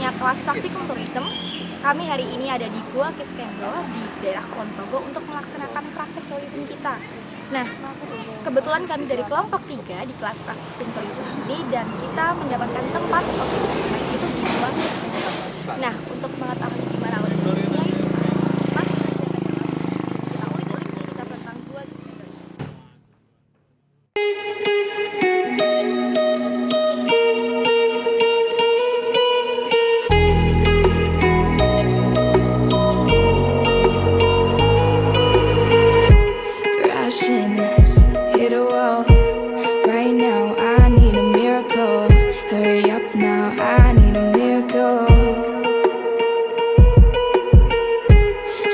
satu-satunya kelas praktikum tourism. Kami hari ini ada di Gua Kiskendel di daerah Kulon Progo untuk melaksanakan praktik tourism kita. Nah, kebetulan kami dari kelompok 3 di kelas praktikum tourism ini dan kita mendapatkan tempat untuk itu di Gua Kiskendel. Nah, untuk mengetahui gimana alur-alurnya, kita ulik-ulik cerita tentang Gua Kiskendel. Hit a wall right now. I need a miracle. Hurry up now. I need a miracle.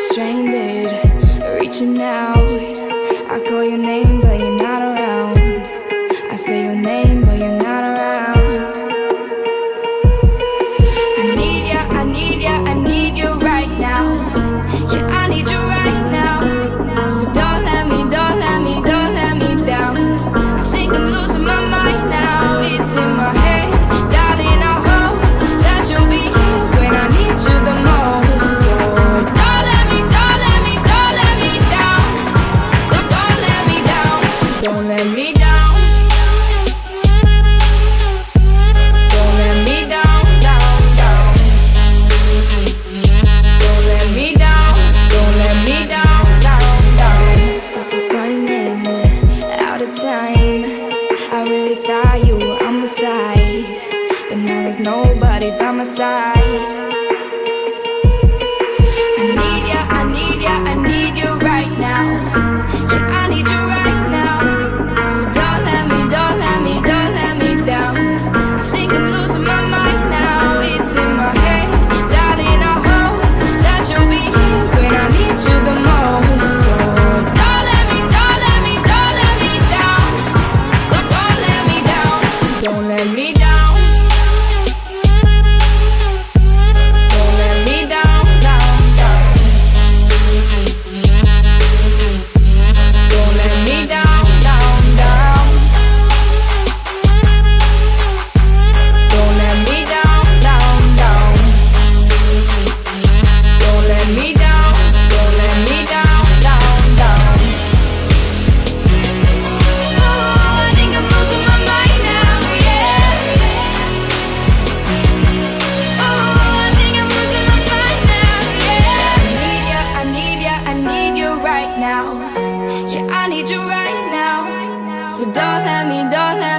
Stranded, reaching out. I call your name, but you're not around. I say your name, but you're not around. I need ya, I need ya, I need you right now. Yeah, I need you right now. So don't let me down. I think I'm losing my mind now. It's in my head, darling. I hope that you'll be here when I need you the most. So don't let me down. Don't let me down. Don't let me down. Don't let me down. Don't let me down. Don't let me down. Don't let me down. Time, I really thought you were on my side, but now there's nobody by my side. I need ya, I need ya, I need you right now. Yeah, I need you right now. So don't let me down. I think I'm losing my mind now. It's in my head, darling. I hope that you'll be here when I need you the most. So don't let me down. Don't let me down. Don't let me down. Don't let me down. Don't let me down. Don't let me down. Don't let me down. Oh, I think I'm losing my mind now. Yeah, I need you right now. So don't let me down. I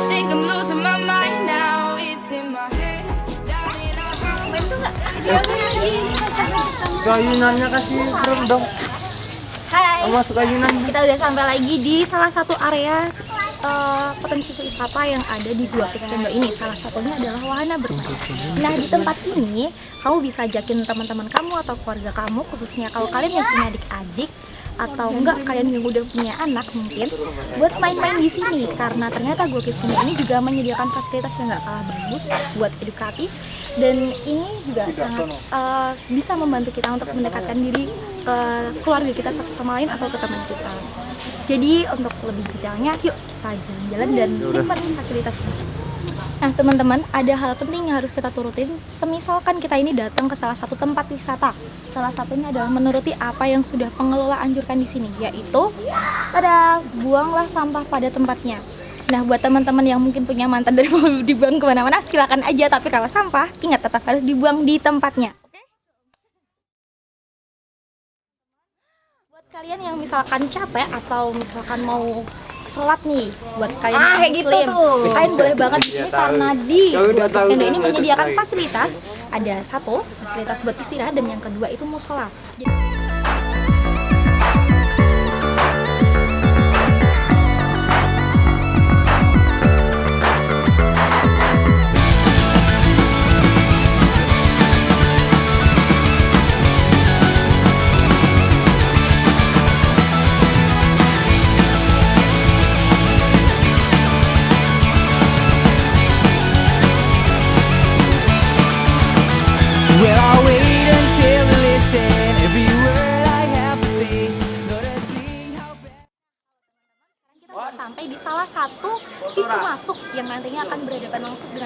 think I'm losing my mind now. It's in my head, darling. Ayunannya kasih serem dong. Hai, Masuk ayunan. kita udah sampai lagi di salah satu area potensi wisata yang ada di Gua Kiskendel ini. Salah satunya adalah wahana bermain. Nah, di tempat ini kamu bisa ajakin teman-teman kamu atau keluarga kamu, khususnya kalau kalian yang punya adik-adik atau enggak kalian yang udah punya anak mungkin, buat main-main di sini karena ternyata Gua Kiskendel ini juga menyediakan fasilitas yang nggak kalah bagus buat edukatif dan ini juga sangat bisa membantu kita untuk mendekatkan diri ke keluarga kita satu sama lain atau ke teman kita. Jadi untuk lebih detailnya, yuk kita jalan-jalan dan nikmatin fasilitas ini. Nah teman-teman, ada hal penting yang harus kita turutin. Semisalkan kita ini datang ke salah satu tempat wisata, salah satunya adalah menuruti apa yang sudah pengelola anjurkan di sini, yaitu buanglah sampah pada tempatnya. Nah buat teman-teman yang mungkin punya mantan dari mau dibuang kemana-mana, silakan aja. Tapi kalau sampah, ingat tetap harus dibuang di tempatnya. Kalian yang misalkan capek atau misalkan mau sholat nih, buat kalian yang kayak gitu muslim, tuh. kalian boleh banget di sini karena di Gua Kiskendel ini menyediakan fasilitas. Ada satu fasilitas buat istirahat dan yang kedua itu musola. Well, I'll wait until I listen every word.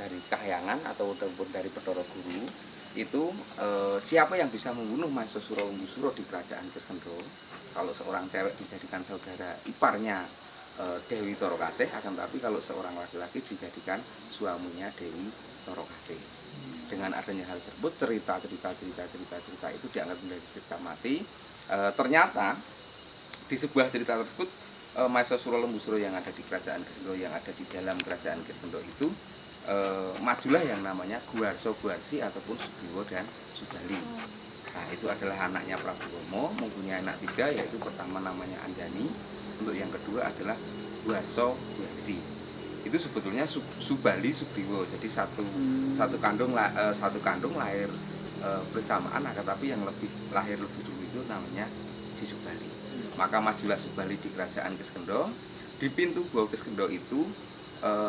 dari Kahyangan ataupun dari Bathara Guru itu siapa yang bisa membunuh Maesasura Lembusura di kerajaan Kiskendha. Kalau seorang cewek dijadikan saudara iparnya Dewi Torokasih, akan tapi kalau seorang laki-laki dijadikan suaminya Dewi Torokasih. Dengan adanya hal tersebut, cerita itu dianggap menjadi cerita mati. Ternyata di sebuah cerita tersebut Maesasura Lembusura yang ada di kerajaan Kiskendha, yang ada di dalam kerajaan Kiskendha itu majulah yang namanya Guwarsa Guwarsi ataupun Sugriwa dan Subali. Nah, itu adalah anaknya Prabu Rama, mempunyai anak 3, yaitu pertama namanya Anjani, untuk yang kedua adalah Guwarsa Guwarsi. Itu sebetulnya Subali Sugriwa, jadi satu kandung lahir bersamaan, akan tapi yang lahir lebih dulu itu namanya si Subali. Maka majulah Subali di kerajaan Kiskendha. Di pintu gua Kiskendha itu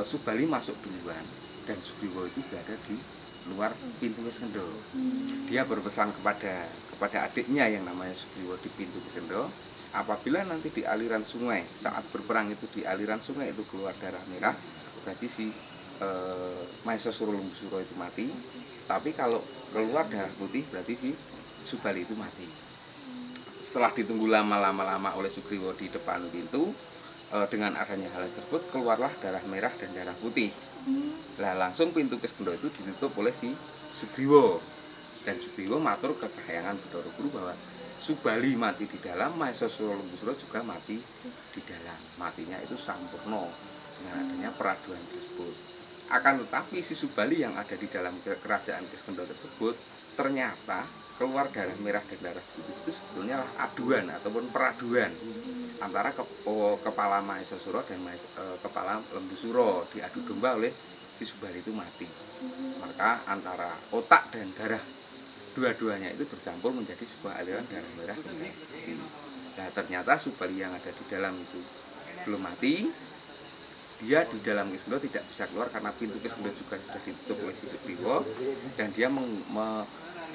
Subali masuk duluan dan Sugriwa itu berada di luar pintu Kiskendha. Dia berpesan kepada adiknya yang namanya Sugriwa di pintu Kiskendha, apabila nanti di aliran sungai, saat berperang itu di aliran sungai itu keluar darah merah, berarti si Maesasura Lembusura itu mati. Tapi kalau keluar darah putih, berarti si Subali itu mati. Setelah ditunggu lama oleh Sugriwa di depan pintu, dengan adanya hal tersebut keluarlah darah merah dan darah putih. Lah langsung pintu Kiskendha itu ditutup oleh si Sugriwa, dan Sugriwa matur ke Kahyangan Bathara Guru bahwa Subali mati di dalam, Maesasura Lembusura juga mati di dalam. Matinya itu sampurna dengan adanya peraduan tersebut. Akan tetapi si Subali yang ada di dalam kerajaan Kiskendha tersebut ternyata keluar darah merah dan darah putih itu sebetulnya aduan ataupun peraduan antara kepala Maesasura dan kepala Lembusura, diadu domba oleh si Subali itu mati. Maka antara otak dan darah dua-duanya itu bercampur menjadi sebuah aliran darah merah dan darah putih. Nah, ternyata Subali yang ada di dalam itu belum mati. Dia di dalam Kiskendha tidak bisa keluar karena pintu Kiskendha juga sudah ditutup oleh si Sugriwa, dan dia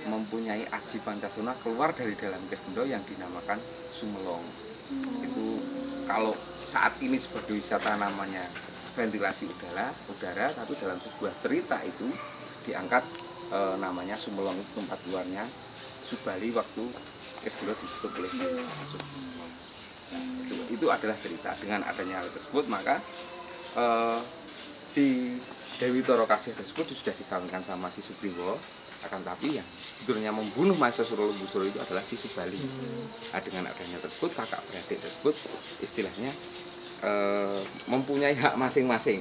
mempunyai aji Pancasona keluar dari dalam Kiskendha yang dinamakan Sumelong. Itu kalau saat ini sebagai wisata namanya ventilasi udara, tapi dalam sebuah cerita itu diangkat namanya Sumelong, itu tempat keluarnya Subali waktu Kiskendha ditutup oleh Sugriwa. Itu adalah cerita. Dengan adanya hal tersebut, maka si Dewi Torokasih tersebut sudah dikawinkan sama si Sugriwa, akan tapi yang sebetulnya membunuh Maesasura Lembusura itu adalah si Subali. Nah, dengan adanya tersebut, kakak beradik tersebut istilahnya mempunyai hak masing-masing.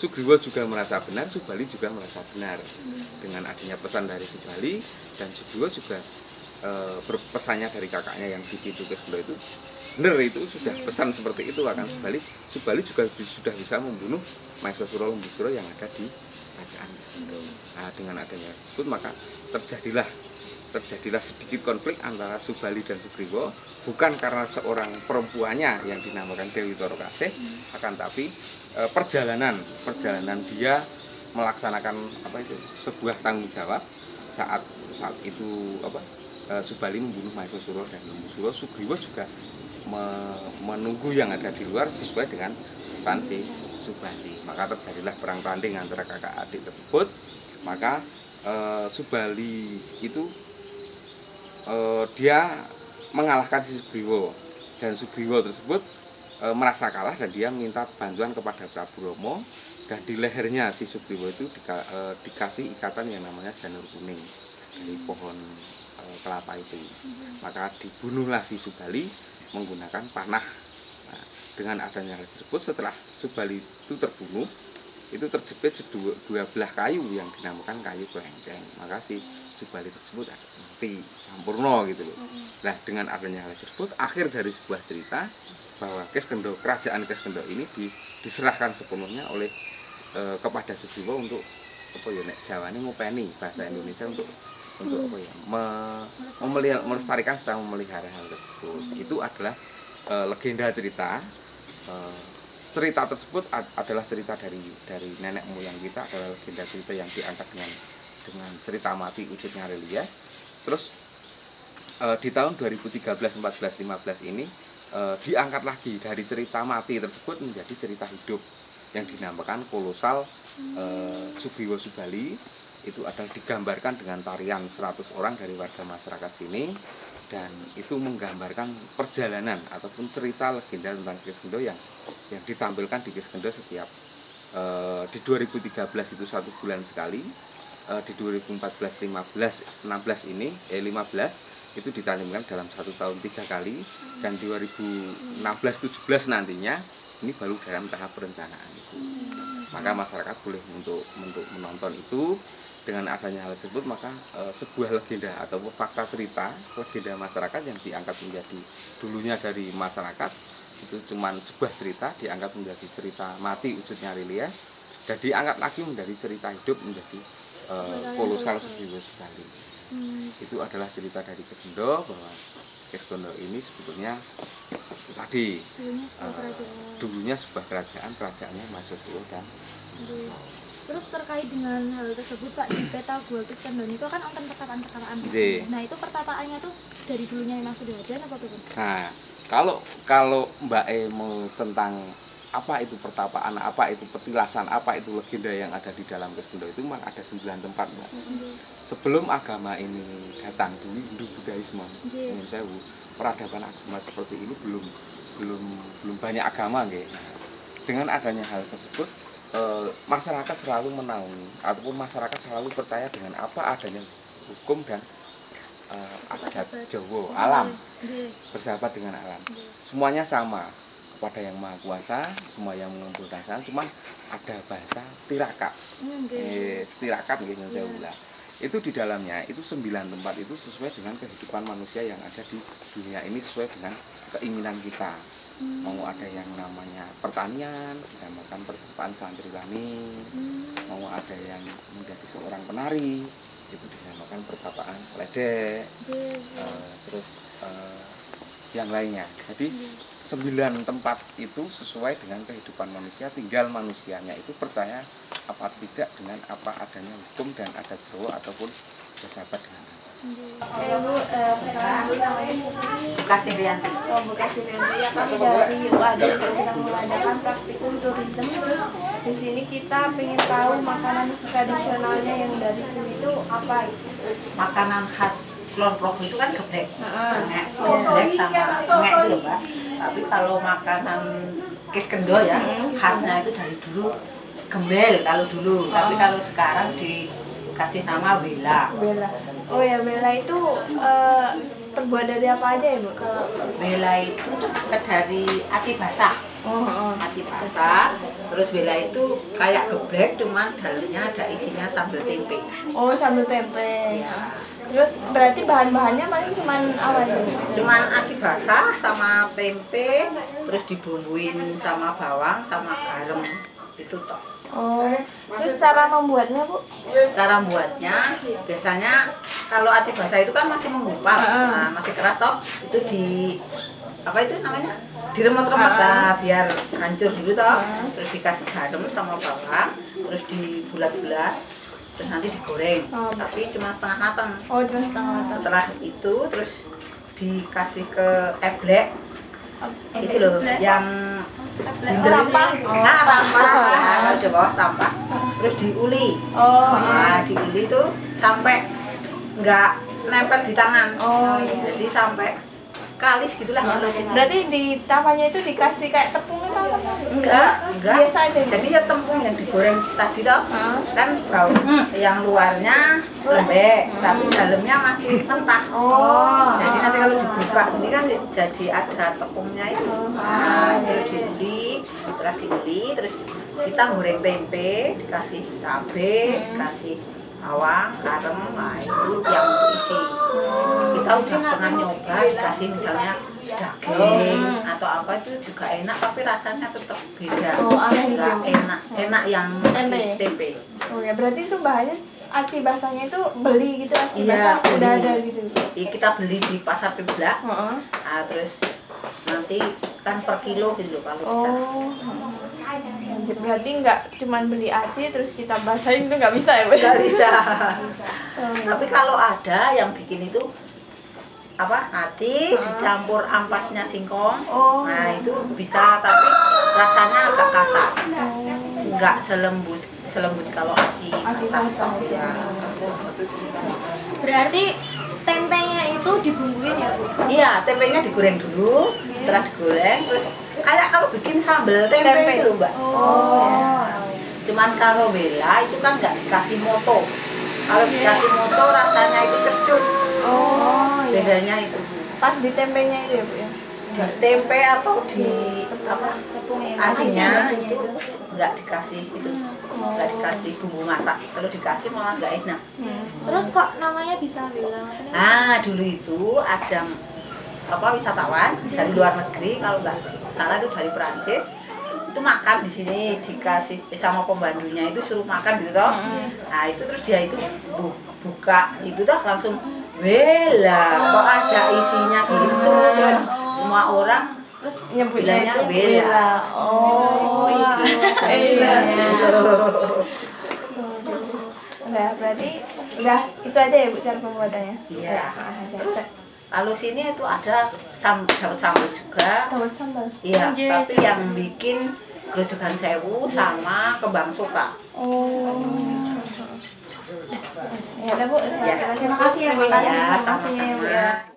Sugriwa juga merasa benar, Subali juga merasa benar. Dengan adanya pesan dari Subali, dan Sugriwa juga berpesannya dari kakaknya yang di pintu Kiskendha itu benar, itu sudah pesan seperti itu, akan Subali juga sudah bisa membunuh Maesasura Lembusura yang ada di kerajaan Kiskendha. Nah, dengan adanya tersebut maka terjadilah sedikit konflik antara Subali dan Sugriwa, bukan karena seorang perempuannya yang dinamakan Dewi Torokasih, akan tapi perjalanan dia melaksanakan sebuah tanggung jawab saat itu Subali membunuh Maesasura dan Lembusura. Sugriwa juga menunggu yang ada di luar sesuai dengan pesan si Subali. Maka terjadilah perang tanding antara kakak adik tersebut. Maka Subali itu dia mengalahkan si Sugriwa, dan Sugriwa tersebut merasa kalah dan dia minta bantuan kepada Prabu Rama, dan di lehernya si Sugriwa itu dikasih ikatan yang namanya janur kuning dari pohon kelapa itu. Maka dibunuhlah si Subali menggunakan panah. Nah, dengan adanya hal tersebut, setelah Subali itu terbunuh, itu terjepit dua belah kayu yang dinamakan kayu kelengkeng. Maka si Subali tersebut mati sampurna gitu loh. Nah, dengan adanya hal tersebut, akhir dari sebuah cerita bahwa kerajaan Kiskendha ini diserahkan sepenuhnya oleh kepada Sugriwa untuk nek Jawane ngopeni bahasa Indonesia untuk melestarikan serta memelihara hal tersebut. Itu adalah legenda cerita. Cerita tersebut adalah cerita dari nenek moyang kita, adalah legenda cerita yang diangkat dengan cerita mati wujudnya relief. Terus di tahun 2013, 14, 15 ini diangkat lagi dari cerita mati tersebut menjadi cerita hidup. yang dinamakan kolosal Sugriwo Subali. Itu adalah digambarkan dengan tarian 100 orang dari warga masyarakat sini, dan itu menggambarkan perjalanan ataupun cerita legenda tentang Kiskendho yang ditampilkan di Kiskendho setiap di 2013 itu 1 bulan sekali, di 2014, 15, 16 ini 15 itu ditampilkan dalam 1 tahun 3 kali, dan 2016, 17 nantinya ini baru dalam tahap perencanaan itu. Maka masyarakat boleh untuk menonton itu. Dengan adanya hal tersebut, maka sebuah legenda atau fakta cerita legenda masyarakat yang diangkat menjadi dulunya dari masyarakat itu cuma sebuah cerita diangkat menjadi cerita mati wujudnya relief, dan diangkat lagi menjadi cerita hidup menjadi kolosal Sugriwo Subali. Itu adalah cerita dari Kiskendho, bahwa Kiskendho ini sebetulnya tadi dulunya sebuah kerajaannya Masukriwo dan Terus terkait dengan hal tersebut Pak, di peta Gua Kiskendho itu kan wonten pertapaan-pertapaan. Nah, itu pertapaannya tuh dari dulunya memang sudah ada apa betul? Nah, kalau Mbak mau tentang apa itu pertapaan, apa itu petilasan, apa itu legenda yang ada di dalam Kiskendho itu memang ada 9 tempat, Mbak. Sebelum agama ini datang dulu, Hindu Budaisme, menurut saya peradaban agama seperti ini belum banyak agama, nggih. Nah, dengan adanya hal tersebut, masyarakat selalu menaungi ataupun masyarakat selalu percaya dengan apa adanya hukum dan adat Jawa, alam, bersahabat dengan alam. Semuanya sama kepada yang Maha Kuasa, semua yang mengumpulkan sana, cuma ada bahasa tirakat. Tirakat nggih saya ulang. Itu di dalamnya itu 9 tempat itu sesuai dengan kehidupan manusia yang ada di dunia ini, sesuai dengan keinginan kita. Mau ada yang namanya pertanian, dinamakan pertapaan Santriwani. Mau ada yang menjadi seorang penari, itu dinamakan pertapaan Ledek. Terus yang lainnya. Jadi 9 tempat itu sesuai dengan kehidupan manusia, tinggal manusianya itu percaya apa tidak dengan apa adanya hukum dan adat Jawa ataupun bersahabat dengan alam. Bu, perkenalan dulu namanya Bukasi Rianti. Bukasi Rianti. Ya, kami dari UAD sedang mengadakan praktikum tourism. Terus di sini kita ingin tahu makanan tradisionalnya yang dari sini itu apa? Makanan khas Kulon Progo itu kan geblek, geblek sama engek itu loh, Mbak. Tapi kalau makanan Kiskendho ya, khasnya itu dari dulu gembel kalau dulu. Tapi kalau sekarang dikasih nama Wela. Oh ya, Wela itu terbuat dari apa aja ya, Bu? Kalau Wela itu dari aci basah. Aci basah. Terus Wela itu kayak geblek, cuman dalamnya ada isinya sambal tempe. Oh, sambal tempe. Ya. Terus berarti bahan-bahannya paling cuman apa ya? Cuman aci basah sama tempe, terus dibumbuin sama bawang sama garam, itu toh. Oh, terus cara membuatnya, Bu? Cara membuatnya biasanya kalau aci basah itu kan masih menggumpal, nah, masih keras toh, itu di apa itu namanya, diremot-remot lah biar hancur dulu toh, terus dikasih garam sama bawang, terus dibulat-bulat, terus nanti digoreng, tapi cuma setengah matang. Oh, cuma setengah matang. Setelah itu terus dikasih ke eblek, itu loh yang sampah. Sampah, di bawah sampah, terus diuli. Nah, diuli tuh sampai nggak nempel di tangan. Jadi sampai kalis gitulah. Berarti di tawanya itu dikasih kayak tepung itu apa? Enggak. Biasa aja. Jadi ya tepung yang digoreng tadi toh, kan bau. Yang luarnya lembek, tapi dalamnya masih mentah. Jadi nanti kalau dibuka ini kan jadi ada tepungnya itu. Nah, terus diuli, setelah diuli, terus kita goreng tempe, dikasih cabai, dikasih bawang, garam, nah itu yang berisi. Kita udah pernah nyoba dikasih misalnya daging atau apa, itu juga enak, tapi rasanya tetap beda. Enggak enak yang tempe. Oh ya, berarti itu bahannya aci basahnya itu beli gitu, aci iya, basah udah ada gitu. Iya, kita beli di pasar Piblak. Nah, terus nanti kan per kilo gitu kalau bisa. Berarti nggak cuman beli aci terus kita basahin itu nggak bisa ya, Bu? Nggak bisa. Tapi kalau ada yang bikin itu apa, aci dicampur ampasnya singkong, nah itu bisa, tapi rasanya agak kasar. nggak selembut kalau aci masak. Ya. Berarti tempenya itu dibumbuin ya Bu? Iya, tempenya digoreng dulu, setelah digoreng terus kayak kalau bikin sambal tempe itu loh Mbak. Oh. Cuman kalau Bella itu kan nggak dikasih moto. Kalau dikasih moto rasanya itu kecut. Oh, iya. Bedanya itu Bu. Pas di tempenya itu ya Bu ya? Di tempe atau di apa acinya Acinya itu nggak dikasih itu, nggak dikasih bumbu masak. Kalau dikasih malah nggak enak. Terus kok namanya bisa bilang? Nah dulu itu ada apa wisatawan dari luar negeri, kalau nggak salah itu dari Perancis, itu makan di sini dikasih sama pembantunya itu suruh makan gitu toh. Nah itu terus dia itu buka itu toh langsung Bella, kok ada isinya gitu terus semua orang Terus bilangnya Bella. Oh, itu. iya. Udah, berarti udah itu aja ya Bu cara pembuatannya? Iya. Terus Lalu sini itu ada daun sambal juga. daun sambal. Iya, Lanjut. tapi yang bikin grojogan sewu sama kembang suka. Oh. Ya udah Bu, Ya. terima kasih ya Bu. Ya, Terima kasih ya Bu ya. sama-sama.